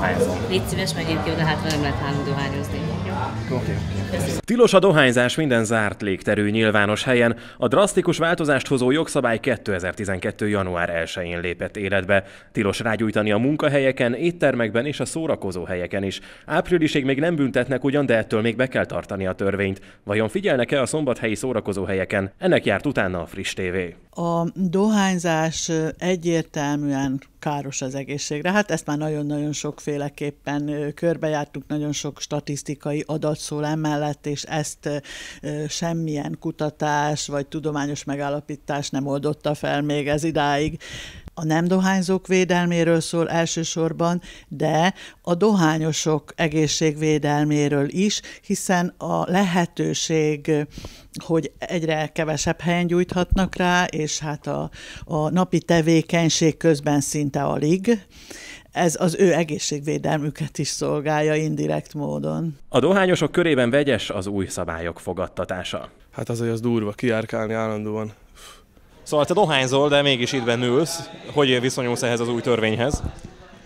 dohányzom. Légy szíves, megint ki oda, hát nem lehet nálunk dohányozni. Oké. Tilos a dohányzás minden zárt légterű nyilvános helyen. A drasztikus változást hozó jogszabály 2012. január 1-én lépett életbe. Tilos rágyújtani a munkahelyeken, éttermekben és a szórakozó helyeken is. Áprilisig még nem büntetnek ugyan, de ettől még be kell tartani a törvényt. Vajon figyelnek-e a szombathelyi szórakozó helyeken? Ennek járt utána a Friss TV. A dohányzás egyértelműen káros az egészségre. Hát ezt már nagyon-nagyon sokféleképpen körbejártuk, nagyon sok statisztikai adat szól emellett, és ezt semmilyen kutatás vagy tudományos megállapítás nem oldotta fel még ez idáig. A nem dohányzók védelméről szól elsősorban, de a dohányosok egészségvédelméről is, hiszen a lehetőség, hogy egyre kevesebb helyen gyújthatnak rá, és hát a napi tevékenység közben szinte alig, ez az ő egészségvédelmüket is szolgálja indirekt módon. A dohányosok körében vegyes az új szabályok fogadtatása. Hát az durva, kijárkálni állandóan. Szóval te dohányzol, de mégis itt benne ülsz. Hogy viszonyulsz ehhez az új törvényhez?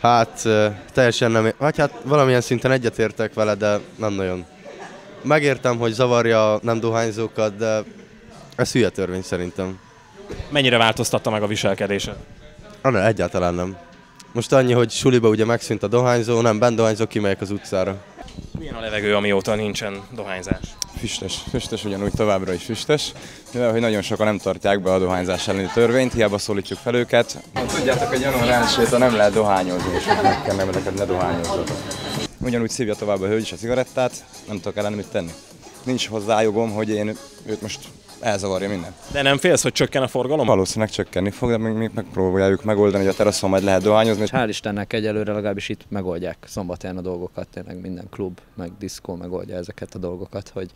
Hát teljesen nem, vagy hát valamilyen szinten egyetértek vele, de nem nagyon. Megértem, hogy zavarja a nem dohányzókat, de ez hülye törvény szerintem. Mennyire változtatta meg a viselkedésed? Egyáltalán nem. Most annyi, hogy suliba ugye megszűnt a dohányzó, nem bent dohányzó, kimegyek az utcára. Milyen a levegő, amióta nincsen dohányzás? Füstös ugyanúgy továbbra is füstös, mivel hogy nagyon sokan nem tartják be a dohányzás elleni törvényt, hiába szólítjuk fel őket. Tudjátok, hogy január 1-től nem lehet dohányozni, és meg kell neked ne dohányozzatok. Ugyanúgy szívja tovább a hölgy is a cigarettát, nem tudok ellene mit tenni. Nincs hozzá jogom, hogy én őt most elzavarja minden. De nem félsz, hogy csökken a forgalom? Valószínűleg csökkenni fog, de még megpróbáljuk megoldani, hogy a teraszon majd lehet dohányozni. Hál' Istennek egyelőre legalábbis itt megoldják szombathelyen a dolgokat, tényleg minden klub, meg diszkó megoldja ezeket a dolgokat, hogy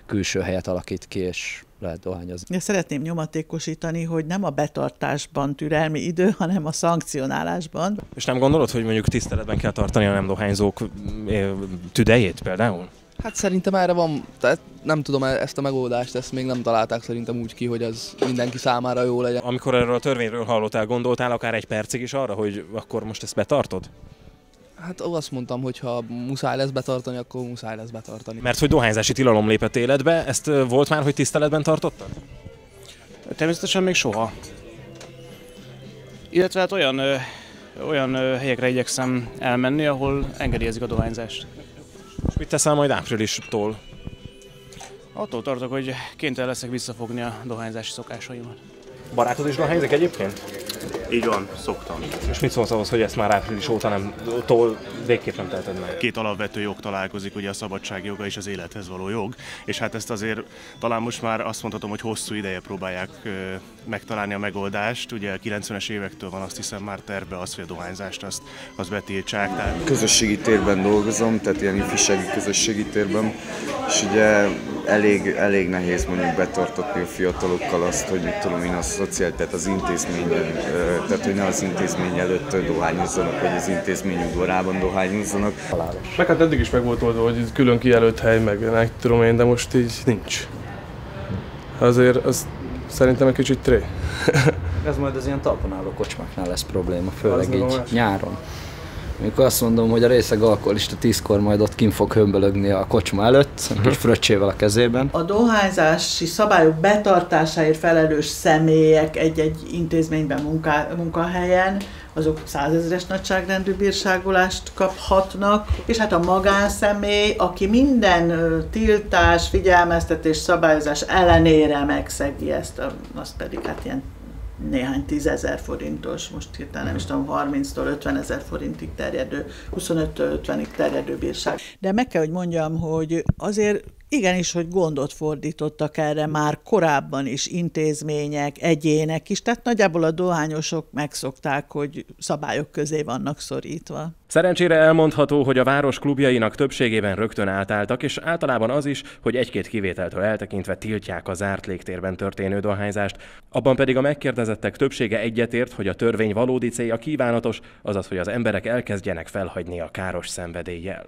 külső helyet alakít ki, és lehet dohányozni. Én szeretném nyomatékosítani, hogy nem a betartásban türelmi idő, hanem a szankcionálásban. És nem gondolod, hogy mondjuk tiszteletben kell tartani a nem dohányzók tüdejét például? Hát szerintem erre van, tehát nem tudom, ezt a megoldást, ezt még nem találták szerintem úgy ki, hogy az mindenki számára jó legyen. Amikor erről a törvényről hallottál, gondoltál akár egy percig is arra, hogy akkor most ezt betartod? Hát azt mondtam, hogy ha muszáj lesz betartani, akkor muszáj lesz betartani. Mert hogy dohányzási tilalom lépett életbe, ezt volt már, hogy tiszteletben tartottad? Természetesen még soha. Illetve hát olyan helyekre igyekszem elmenni, ahol engedélyezik a dohányzást. És mit teszel majd áprilistól? Attól tartok, hogy kénytelen leszek visszafogni a dohányzási szokásaimat. Barátod is dohányzik egyébként? Így van, szoktam. És mit szólsz ahhoz, hogy ezt már április óta nem végképp nem teheted meg? Két alapvető jog találkozik, ugye a szabadság joga és az élethez való jog, és hát ezt azért talán most már azt mondhatom, hogy hosszú ideje próbálják megtalálni a megoldást. Ugye a 90-es évektől van azt hiszem már terve az, hogy a dohányzást azt betiltsák. Tehát... Közösségi térben dolgozom, tehát ilyen ifjúsági közösségi térben, és ugye elég nehéz mondjuk betartatni a fiatalokkal azt, hogy mit tudom én, a szociális, tehát az intézményben, tehát hogy ne az intézmény előtt dohányozzanak, vagy az intézmény udvarában dohányozzanak. Meg hát eddig is meg volt oldva, hogy külön kijelölt hely, meg tudom én, de most így nincs. Azért az szerintem egy kicsit tré. Ez majd az ilyen talpon álló kocsmáknál lesz probléma, főleg így nyáron. Amikor azt mondom, hogy a részeg alkoholista 10-kor majd ott kint fog hömbölögni a kocsma előtt, kis fröccsével a kezében. A dohányzási szabályok betartásáért felelős személyek egy intézményben munkahelyen, azok 100 000-es nagyságrendű bírságolást kaphatnak, és hát a magánszemély, aki minden tiltás, figyelmeztetés, szabályozás ellenére megszegi ezt, az pedig hát ilyen néhány 10 000 forintos, most hirtelen nem is tudom, 30-tól 50 000 forintig terjedő, 25-től 50-ig terjedő bírság. De meg kell, hogy mondjam, hogy azért igenis, hogy gondot fordítottak erre már korábban is intézmények, egyének is, tehát nagyjából a dohányosok megszokták, hogy szabályok közé vannak szorítva. Szerencsére elmondható, hogy a város klubjainak többségében rögtön átálltak, és általában az is, hogy egy-két kivételtől eltekintve tiltják a zárt légtérben történő dohányzást. Abban pedig a megkérdezettek többsége egyetért, hogy a törvény valódi célja kívánatos, azaz, hogy az emberek elkezdjenek felhagyni a káros szenvedéllyel.